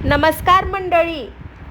नमस्कार मंडळी,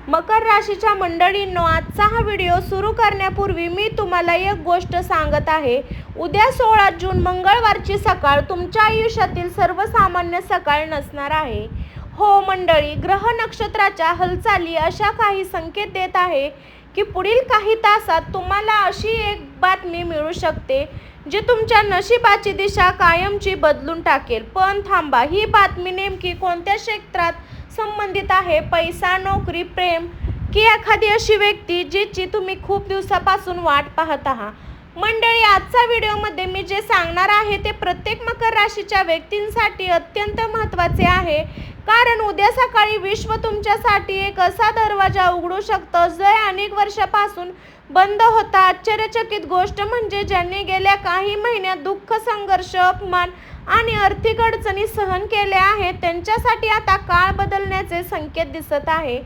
मकर राशीच्या मंडळींनो, आजचा हा व्हिडिओ सुरू करण्यापूर्वी मी तुम्हाला एक गोष्ट सांगत आहे. उद्या 16 जून मंगळवारची सकाळ तुमच्या आयुष्यातील सर्वसामान्य सकाळ नसणार आहे. हो मंडळी, ग्रह नक्षत्राच्या हालचाली अशा काही संकेत देत आहे की पुढील काही तासात तुम्हाला अशी एक बातमी मिळू शकते जी तुमच्या नशिबाची दिशा कायमची बदलून टाकेल. पण थांबा, ही बातमी नेमकी कोणत्या क्षेत्रात संबंधित आहे? पैसा, नोकरी, प्रेम की एखादी अशी व्यक्ती जिची तुम्ही खूप दिवसापासून वाट पाहत आहात? मंडळी, आजच्या व्हिडिओमध्ये मी जे सांगणार आहे ते प्रत्येक मकर राशीच्या व्यक्तींसाठी अत्यंत महत्त्वाचे आहे, कारण उद्या सकाळी विश्व तुमच्यासाठी एक असा दरवाजा उघडू शकतं जो अनेक वर्षापासून बंद होता. आश्चर्यचकित गोष्ट म्हणजे ज्यांनी गेल्या काही महिन्यात दुःख, संघर्ष, अपमान आणि आर्थिक अडचणी सहन केल्या आहेत त्यांच्यासाठी आता काळ बदलण्याचे संकेत दिसत आहे.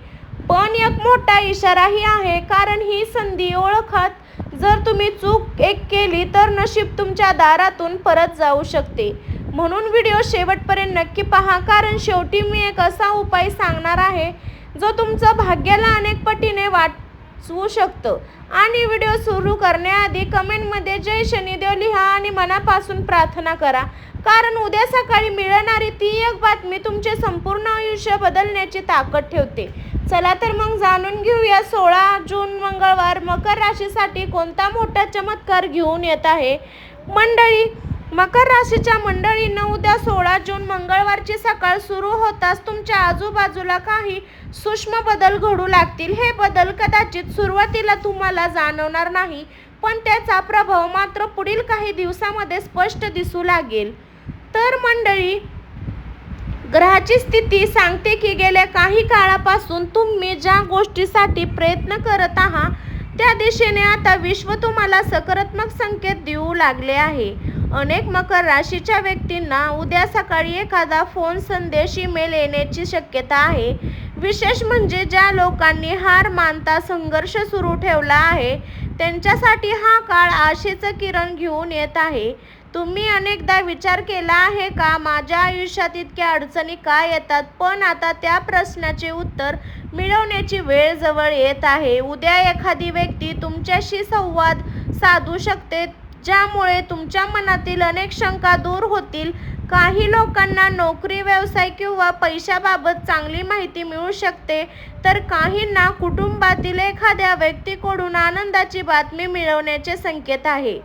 पण एक मोठा इशाराही आहे, कारण ही संधी ओळखत जर तुम्ही चूक केली तर नशीब तुमच्या दारातून परत जाऊ शकते. म्हणून व्हिडिओ शेवटपर्यंत नक्की पहा, कारण शेवटी मी एक असा उपाय सांगणार आहे जो तुमचं भाग्याला अनेक पटीने वाचवू शकतं. आणि व्हिडिओ सुरू करण्याआधी कमेंटमध्ये जय शनिदेव लिहा आणि मनापासून प्रार्थना करा, कारण उद्या सकाळी मिळणारी ती एक बातमी तुमचे संपूर्ण आयुष्य बदलण्याची ताकद ठेवते. चला तर मग जाणून घेऊया 16 जून मंगळवार मकर राशीसाठी कोणता मोठा चमत्कार घेऊन येत आहे. मंडळी, मकर राशीच्या मंडळींना उद्या 16 जून मंगळवारची सकाळ सुरू होताच तुमच्या आजूबाजूला काही सूक्ष्म बदल घडू लागतील. हे बदल कदाचित सुरुवातीला तुम्हाला जाणवणार नाही, पण त्याचा प्रभाव मात्र पुढील काही दिवसांमध्ये स्पष्ट दिसू लागेल. तर मंडळी, ग्रहाची स्थिती सांगते की गेल्या काही काळापासून तुम्ही ज्या गोष्टीसाठी प्रयत्न करत आहात त्या दिशेने आता विश्व तुम्हाला सकारात्मक संकेत देऊ लागले आहे. अनेक मकर राशीच्या व्यक्तींना उद्या सकाळी एखादा फोन, संदेश, ईमेल येण्याची शक्यता आहे. विशेष म्हणजे ज्या लोकांनी हार मानता संघर्ष सुरू ठेवला आहे त्यांच्यासाठी हा काळ आशेचं किरण घेऊन येत आहे. तुम्ही अनेकदा विचार केला आहे का, माझ्या आयुष्यात इतक्या अडचणी का येतात? पण आता त्या प्रश्नाचे उत्तर मिळवण्याची वेळ जवळ येत आहे. उद्या एखादी व्यक्ती तुमच्याशी संवाद साधू शकते ज्यामुळे तुमच्या मनातील अनेक शंका दूर होतील. काही लोकांना नोकरी, व्यवसाय किंवा पैशाबाबत चांगली माहिती मिळू शकते, तर काहींना कुटुंबातील एखाद्या व्यक्तीकडून आनंदाची बातमी मिळवण्याचे संकेत आहे.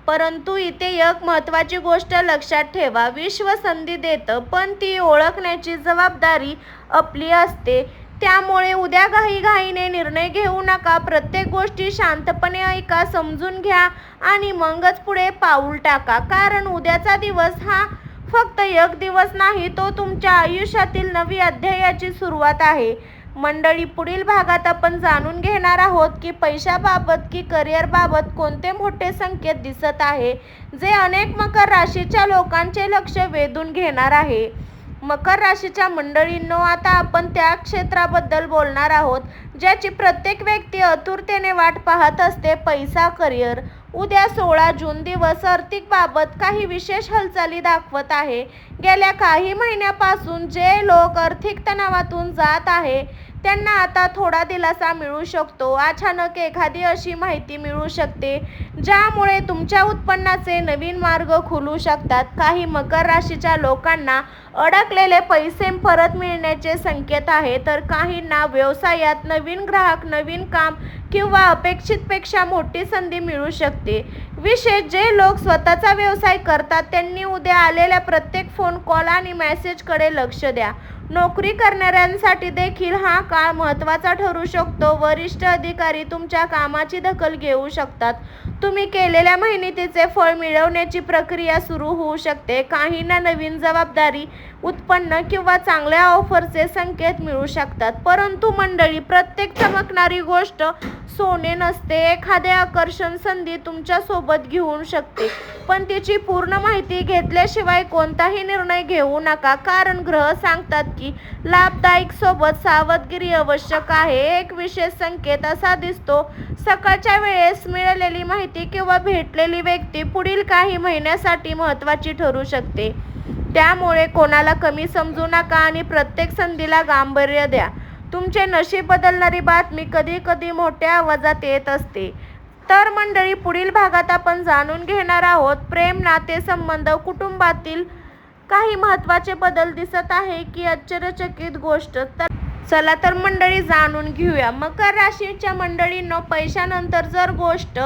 परंतु इथे एक महत्त्वाची गोष्ट लक्षात ठेवा, विश्व संधी देतं पण ती ओळखण्याची जबाबदारी आपली असते. त्यामुळे उद्या घाईघाईने निर्णय घेऊ नका. प्रत्येक गोष्टी शांतपणे ऐका, समजून घ्या आणि मगच पुढे पाऊल टाका, कारण उद्याचा दिवस हा फक्त एक दिवस नाही, तो तुमच्या आयुष्यातील नवी अध्यायाची सुरुवात आहे. मंडळी, पुढील भागात आपण जाणून घेणार आहोत की पैशाबाबत की करिअरबाबत कोणते मोठे संकेत दिसत आहे जे अनेक मकर राशीच्या लोकांचे लक्ष वेधून घेणार आहे. मकर राशीच्या मंडळींनो, आता आपण त्या क्षेत्राबद्दल बोलणार आहोत ज्याची प्रत्येक व्यक्ती आतुरतेने वाट पाहत असते. पैसा, करिअर. उद्या 16 जून दिवस आर्थिक बाबत काही विशेष हालचाली दाखवत आहे. गेल्या काही महिन्यापासून जे लोक आर्थिक तणावातून जात आहे त्यांना आता थोडा दिलासा मिळू शकतो. अचानक एखादी अशी माहिती मिळू शकते ज्यामुळे तुमच्या उत्पन्नाचे नवीन मार्ग खुलू शकतात. काही मकर राशीच्या लोकांना अडकलेले पैसे परत मिळण्याचे संकेत आहे, तर काहींना व्यवसायात नवीन ग्राहक, नवीन काम किंवा अपेक्षितपेक्षा मोठी संधी मिळू शकते. विशेष जे लोक स्वतःचा व्यवसाय करतात त्यांनी उद्या आलेल्या प्रत्येक फोन कॉल आणि मेसेजकडे लक्ष द्या. नोकरी करणाऱ्यांसाठी देखील हा काळ महत्त्वाचा ठरू शकतो. वरिष्ठ अधिकारी तुमच्या कामाची दखल घेऊ शकतात. तुम्ही केलेल्या मेहनतीचे फळ मिळवण्याची प्रक्रिया सुरू होऊ शकते. काहींना नवीन जबाबदारी, उत्पन्न किंवा चांगल्या ऑफरचे संकेत मिळू शकतात. परंतु मंडळी, प्रत्येक चमकणारी गोष्ट सोने नसते. एखाद्या आकर्षण संधी तुमच्या सोबत घेऊन शकते, पण तिची पूर्ण माहिती घेतल्याशिवाय कोणताही निर्णय घेऊ नका, कारण ग्रह सांगतात की लाभदायक सोबत सावधगिरी आवश्यक आहे. एक विशेष संकेत असा दिसतो, सकाळच्या वेळेस मिळालेली माहिती किंवा भेटलेली व्यक्ती पुढील काही महिन्यासाठी महत्त्वाची ठरू शकते. त्यामुळे कोणाला कमी समजू नका आणि प्रत्येक संधीला गांभीर्य द्या. तुमचे नशीब बदलणारी बातमी कधी कधी मोठ्या आवाजात येत असते. तर मंडळी, पुढील भागात आपण जाणून घेणार आहोत प्रेम, नातेसंबंध, कुटुंबातील काही महत्त्वाचे बदल दिसत आहे की आश्चर्यचकित गोष्ट. चला तर मंडळी जाणून घेऊया. मकर राशीच्या मंडळींनो, पैशानंतर जर गोष्ट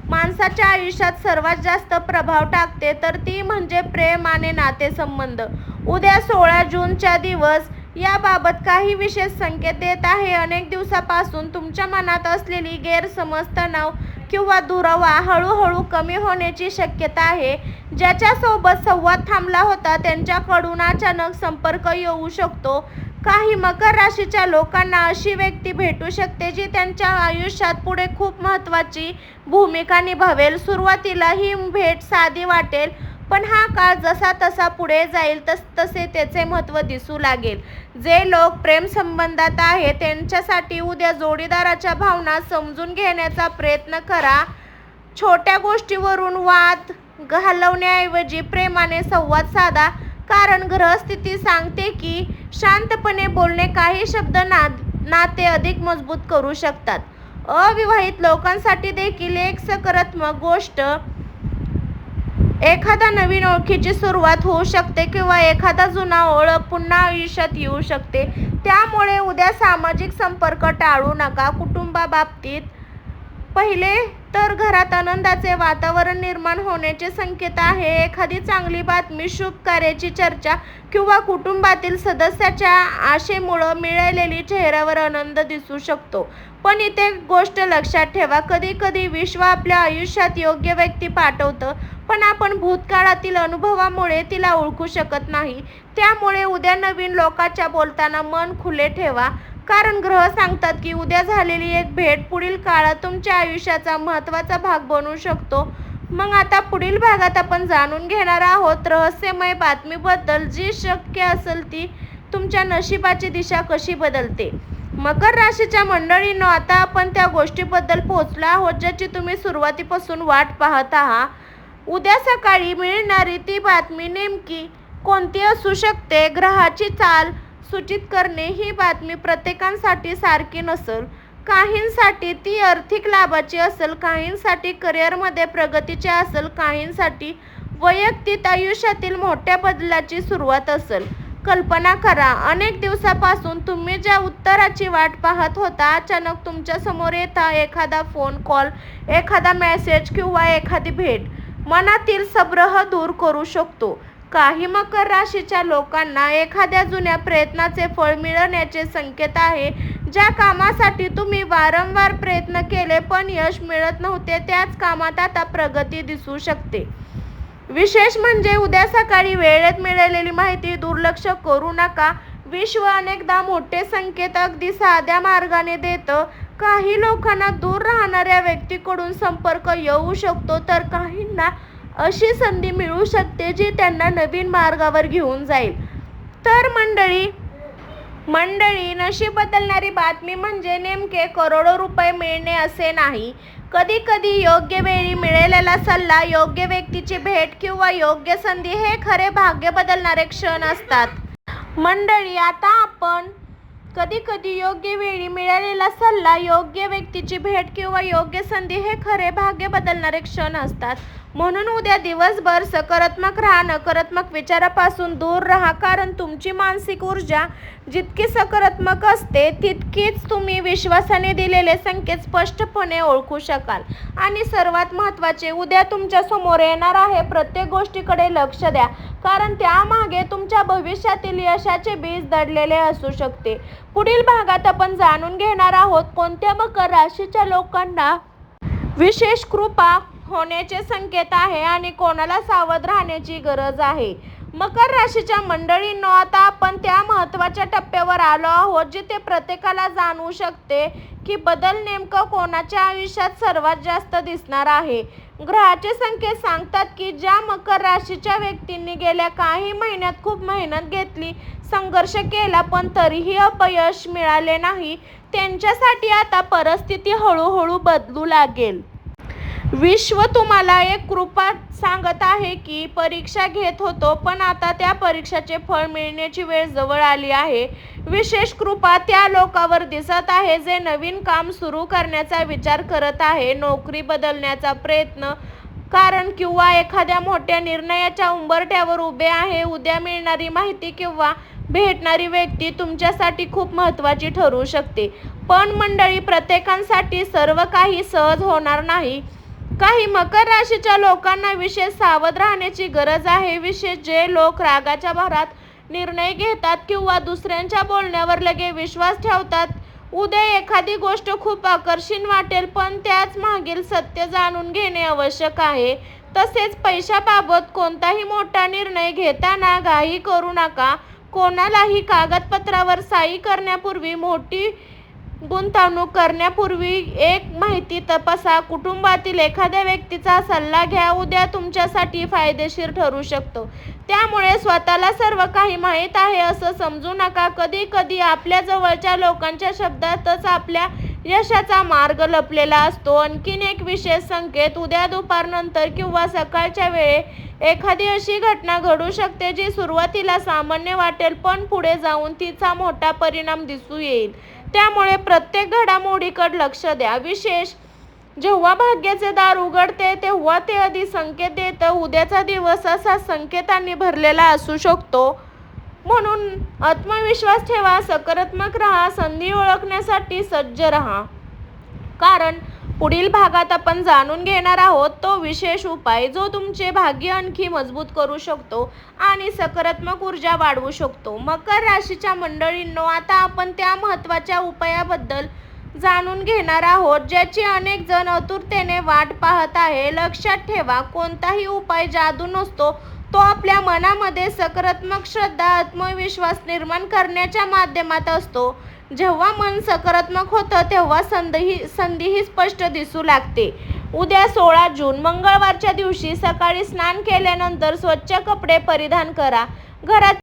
माणसाच्या आयुष्यात सर्वात जास्त प्रभाव टाकते तर ती म्हणजे प्रेम आणि नातेसंबंध. उद्या 16 जूनच्या दिवस याबाबत काही विशेष संकेत येत आहे. अनेक दिवसापासून तुमच्या मनात असलेली गैरसमज, तणाव किंवा दुरावा हळूहळू कमी होण्याची शक्यता आहे. ज्याच्यासोबत संवाद थांबला होता त्यांच्याकडून अचानक संपर्क येऊ शकतो. काही मकर राशीच्या लोकांना अशी व्यक्ती भेटू शकते जी त्यांच्या आयुष्यात पुढे खूप महत्त्वाची भूमिका निभावेल. सुरुवातीला ही भेट साधी वाटेल, पण हा काळ जसा तसा पुढे जाईल तसे त्याचे महत्त्व दिसू लागेल. जे लोक प्रेम संबंधात आहेत त्यांच्यासाठी उद्या जोडीदाराच्या भावना समजून घेण्याचा प्रयत्न करा. छोट्या गोष्टीवरून वाद घालवण्याऐवजी प्रेमाने संवाद साधा, कारण ग्रहस्थिती सांगते की शांतपणे बोलणे काही शब्द नाते अधिक मजबूत करू शकतात. अविवाहित लोकांसाठी देखील एक सकारात्मक गोष्ट, एखादा नवीन ओळखीची सुरुवात होऊ शकते किंवा एखादा जुना ओळख पुन्हा आयुष्यात येऊ शकते. त्यामुळे उद्या सामाजिक संपर्क टाळू नका. कुटुंबाबाबतीत पहिले तर घरात आनंदाचे वातावरण निर्माण होण्याचे संकेत आहे. एखादी चांगली बातमी, शुभ कार्याची चर्चा किंवा कुटुंबातील सदस्याच्या आशेमुळे मिळालेली चेहऱ्यावर आनंद दिसू शकतो. पण इथे गोष्ट लक्षात ठेवा, कधी कधी विश्व आपल्या आयुष्यात योग्य व्यक्ती पाठवतं, पण आपण भूतकाळातील अनुभवामुळे तिला ओळखू शकत नाही. त्यामुळे उद्या नवीन लोकांच्या बोलताना मन खुले ठेवा, कारण ग्रह सांगतात की उद्या झालेली एक भेट पुढील काळात तुमच्या आयुष्याचा महत्त्वाचा भाग बनू शकतो. मग आता पुढील भागात आपण जाणून घेणार आहोत रहस्यमय बातमीबद्दल, जी शक्य असेल ती तुमच्या नशिबाची दिशा कशी बदलते. मकर राशीच्या मंडळींनो, आता आपण त्या गोष्टीबद्दल पोहोचलो आहोत ज्याची तुम्ही सुरुवातीपासून वाट पाहत आहात. उद्या सकाळी मिळणारी ती बातमी नेमकी कोणती असू शकते? ग्रहाची चाल सूचित करणे. ही बातमी प्रत्येकासाठी सारखी नसेल. काहींसाठी ती आर्थिक लाभाची असेल, काहींसाठी करिअरमध्ये प्रगतीची असेल, काहींसाठी वैयक्तिक आयुष्यातील मोठ्या बदलाची सुरुवात असेल. कल्पना करा, अनेक दिवसापासून तुम्ही ज्या उत्तराची वाट पाहत होता अचानक तुमच्या समोर येता. एखादा फोन कॉल, एखादा मेसेज किंवा एखादी भेट मनातील संभ्रम दूर करू शकतो. काही मकर राशीच्या लोकांना एखाद्या जुन्या प्रयत्नाचे फळ मिळण्याचे संकेत आहे. ज्या कामासाठी तुम्ही वारंवार प्रयत्न केले पण यश मिळत नव्हते, त्याच कामात आता प्रगती दिसू शकते. विशेष म्हणजे उद्या सकाळी वेळेत मिळालेली माहिती दुर्लक्ष करू नका. विश्व अनेकदा मोठे संकेत अगदी साध्या मार्गाने देतं. काही लोकांना दूर राहणाऱ्या व्यक्तीकडून संपर्क येऊ शकतो, तर काहींना अशी संधी मिळू शकते जी त्यांना नवीन मार्गावर घेऊन जाईल. तर मंडळी, नशीब बदलणारी बातमी म्हणजे नेमके करोडो रुपये मिळणे असे नाही. कधी कधी योग्य वेळी मिळालेला सल्ला, योग्य व्यक्तीची भेट किंवा योग्य संधी हे खरे भाग्य बदलणारे क्षण असतात. मंडळी, आता आपण कधी कधी योग्य वेळी मिळालेला सल्ला, योग्य व्यक्तीची भेट किंवा योग्य संधी हे खरे भाग्य बदलणारे क्षण असतात. म्हणून उद्या दिवसभर सकारात्मक राहा, नकारात्मक विचारापासून दूर राहा, कारण तुमची मानसिक ऊर्जा जितकी सकारात्मक असते तितकीच तुम्ही विश्वासाने दिलेले संकेत स्पष्टपणे ओळखू शकाल. आणि सर्वात महत्त्वाचे, उद्या तुमच्या समोर येणार आहे प्रत्येक गोष्टीकडे लक्ष द्या, कारण त्यामागे तुमच्या भविष्यातील यशाचे बीज दडलेले असू शकते. पुढील भागात आपण जाणून घेणार आहोत कोणत्या मकर राशीच्या लोकांना विशेष कृपा होण्याचे संकेत आहे आणि कोणाला सावध राहण्याची गरज आहे. मकर राशीच्या मंडळींनो, आता आपण त्या महत्त्वाच्या टप्प्यावर आलो आहोत जिथे प्रत्येकाला जाणवू शकते की बदल नेमका कोणाच्या आयुष्यात सर्वात जास्त दिसणार आहे. ग्रहाचे संकेत सांगतात की ज्या मकर राशीच्या व्यक्तींनी गेल्या काही महिन्यात खूप मेहनत घेतली, संघर्ष केला पण तरीही अपयश मिळाले नाही, त्यांच्यासाठी आता परिस्थिती हळूहळू बदलू लागेल. विश्व तुम्हाला एक कृपा सांगत आहे की परीक्षा घेत होतो, पण आता त्या परीक्षेचे फळ मिळण्याची वेळ जवळ आली आहे. विशेष कृपा त्या लोकांवर दिसत आहे जे नवीन काम सुरू करण्याचा विचार करत आहे, नोकरी बदलण्याचा प्रयत्न कारण किंवा एखाद्या मोठ्या निर्णयाच्या उंबरठ्यावर उभे आहे. उद्या मिळणारी माहिती किंवा भेटणारी व्यक्ती तुमच्यासाठी खूप महत्त्वाची ठरू शकते. पण मंडळी, प्रत्येकासाठी सर्व काही सहज होणार नाही. काही मकर राशीच्या लोकांना विशेष सावध राहण्याची गरज आहे, विशेष जे लोक रागाच्या भरात निर्णय घेतात किंवा दुसऱ्यांच्या बोलण्यावर लगेच विश्वास ठेवतात. उद्या एखादी गोष्ट खूप आकर्षक वाटेल, पण त्याच मागील सत्य जाणून घेणे आवश्यक आहे. तसेच पैशाबाबत कोणताही मोठा निर्णय घेताना घाई करू नका. कोणालाही कागदपत्रावर सही करण्यापूर्वी मोठी गुंतवणूक करण्यापूर्वी एक माहिती तपासा. कुटुंबातील एखाद्या व्यक्तीचा सल्ला घ्या, उद्या तुमच्यासाठी फायदेशीर ठरू शकतो. त्यामुळे स्वतःला सर्व काही माहीत आहे असं समजू नका. कधी कधी आपल्या जवळच्या लोकांच्या शब्दातच आपल्या यशाचा मार्ग लपलेला असतो. आणखीन एक विशेष संकेत, उद्या दुपारनंतर किंवा सकाळच्या वेळे एखादी अशी घटना घडू शकते जी सुरुवातीला सामान्य वाटेल, पण पुढे जाऊन तिचा मोठा परिणाम दिसू येईल. त्यामुळे प्रत्येक घडामोडीकडे लक्ष द्या. विशेष जेव्हा भाग्याचे दार उघडते तेव्हा ते आधी संकेत देतं. उद्याचा दिवस असा संकेतांनी भरलेला असू शकतो. म्हणून आत्मविश्वास ठेवा, सकारात्मक राहा, संधी ओळखण्यासाठी सज्ज राहा. कारण पुढील भागात आपण जाणून घेणार आहोत तो विशेष उपाय जो तुमचे भाग्य आणखी मजबूत करू शकतो आणि सकारात्मक ऊर्जा वाढवू शकतो. मकर राशीच्या मंडळींनो, आता आपण त्या महत्त्वाच्या उपायाबद्दल जाणून घेणार आहोत ज्याची अनेक जण आतुरतेने वाट पाहत आहे. लक्षात ठेवा, कोणताही उपाय जादू नसतो. तो आपल्या मनामध्ये सकारात्मक श्रद्धा, आत्मविश्वास निर्माण करण्याच्या माध्यमात असतो. जेव्हा मन सकारात्मक होतं तेव्हा संधीही स्पष्ट दिसू लागते. उद्या 16 जून मंगळवारच्या दिवशी सकाळी स्नान केल्यानंतर स्वच्छ कपडे परिधान करा. घरात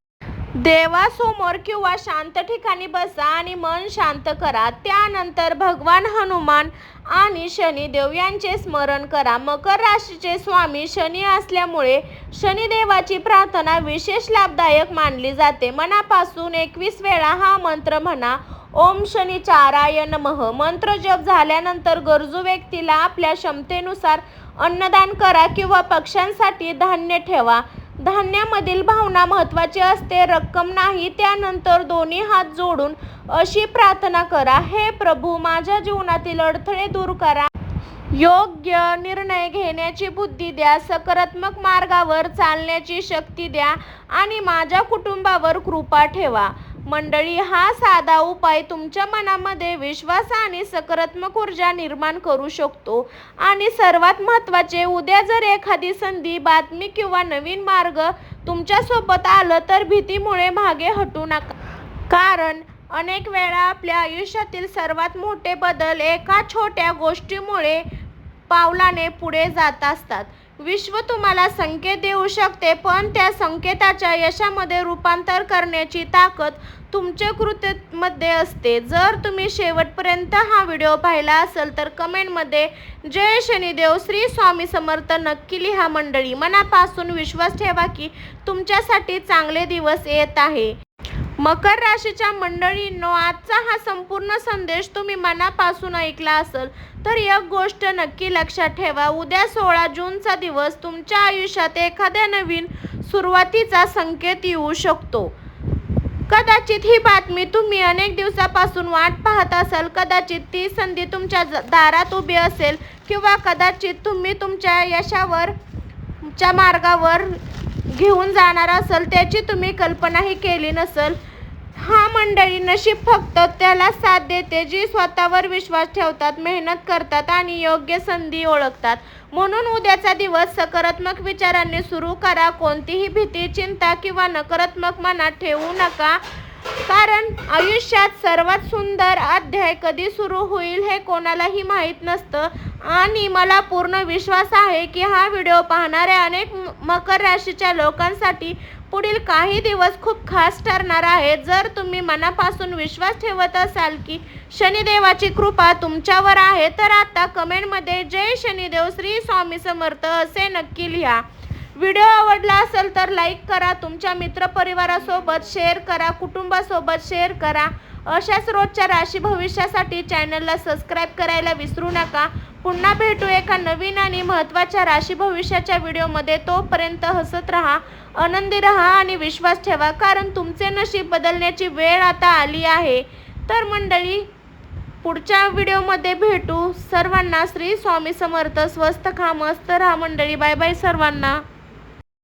देवासमोर किंवा शांत ठिकाणी बसा आणि मन शांत करा. त्यानंतर भगवान हनुमान आणि शनिदेव यांचे स्मरण करा. मकर राशीचे स्वामी शनी असल्यामुळे शनिदेवाची प्रार्थना विशेष लाभदायक मानली जाते. मनापासून 21 वेळा हा मंत्र म्हणा, ओम शनिचाराय नमः. मंत्र जप झाल्यानंतर गरजू व्यक्तीला आपल्या क्षमतेनुसार अन्नदान करा किंवा पक्ष्यांसाठी धान्य ठेवा. धान्यामधील भावना महत्त्वाची असते, रक्कम नाही. त्यानंतर दोन्ही हात जोडून अशी प्रार्थना करा, हे प्रभू, माझ्या जीवनातील अडथळे दूर करा, योग्य निर्णय घेण्याची बुद्धी द्या, सकारात्मक मार्गावर चालण्याची शक्ती द्या आणि माझ्या कुटुंबावर कृपा ठेवा. मंडळी, हा साधा उपाय तुमच्या मनामध्ये विश्वास आणि सकारात्मक ऊर्जा निर्माण करू शकतो. आणि सर्वात महत्त्वाचे, उद्या जर एखादी संधी, बातमी किंवा नवीन मार्ग तुमच्यासोबत आलं तर भीतीमुळे मागे हटू नका. कारण अनेक वेळा आपल्या आयुष्यातील सर्वात मोठे बदल एका छोट्या गोष्टीमुळे पावलाने पुढे जात असतात. विश्व तुम्हाला संकेत देऊ शकते, पण त्या संकेताच्या यशामध्ये रूपांतर करण्याची ताकद तुमच्या कृतीमध्ये असते. जर तुम्ही शेवटपर्यंत हा व्हिडिओ पाहिला असेल तर कमेंटमध्ये जय शनिदेव, श्री स्वामी समर्थ नक्की लिहा. मंडळी, मनापासून विश्वास ठेवा की तुमच्यासाठी चांगले दिवस येत आहे. मकर राशीच्या मंडळींनो, आजचा हा संपूर्ण संदेश तुम्ही मनापासून ऐकला असेल तर एक गोष्ट नक्की लक्षात ठेवा, उद्या 16 जूनचा दिवस तुमच्या आयुष्यात एखाद्या नवीन सुरुवातीचा संकेत येऊ शकतो. कदाचित ही बातमी तुम्ही अनेक दिवसापासून वाट पाहत असाल, कदाचित ती संधी तुमच्या दारात उभी असेल किंवा कदाचित तुम्ही तुमच्या यशाच्या मार्गावर घेऊन जाणार असाल त्याची तुम्ही कल्पनाही केली नसेल. हा मंडळी, नशीब फक्त त्याला साथ देते जी स्वतःवर विश्वास ठेवतात, मेहनत करतात आणि योग्य संधी ओळखतात. म्हणून उद्याचा दिवस सकारात्मक विचारांनी सुरू करा. कोणतीही भीती, चिंता किंवा नकारात्मक मनात ठेवू नका. कारण आयुष्यात सर्वात सुंदर अध्याय कधी सुरू होईल हे कोणालाही माहीत नसतं. आणि मला पूर्ण विश्वास आहे की हा व्हिडिओ पाहणाऱ्या अनेक मकर राशीच्या लोकांसाठी पुढील काही दिवस खूप खास ठरणार आहेत. जर तुम्ही मनापासून विश्वास ठेवत असाल की शनिदेवाची कृपा तुमच्यावर आहे, तर आता कमेंटमध्ये जय शनिदेव श्री स्वामी समर्थ असे नक्की लिहा. व्हिडिओ आवडला असेल तर लाईक करा, तुमच्या मित्रपरिवारासोबत शेअर करा, कुटुंबासोबत शेअर करा. अशाच रोजच्या राशी भविष्यासाठी चॅनलला सबस्क्राईब करायला विसरू नका. पुन्हा भेटू एका नवीन आणि महत्त्वाच्या राशी भविष्याच्या व्हिडिओमध्ये. तोपर्यंत हसत राहा, आनंदी राहा आणि विश्वास ठेवा, कारण तुमचे नशीब बदलण्याची वेळ आता आली आहे. तर मंडळी, पुढच्या व्हिडिओमध्ये भेटू. सर्वांना श्री स्वामी समर्थ. स्वस्त खा, मस्त राहा मंडळी. बाय बाय सर्वांना.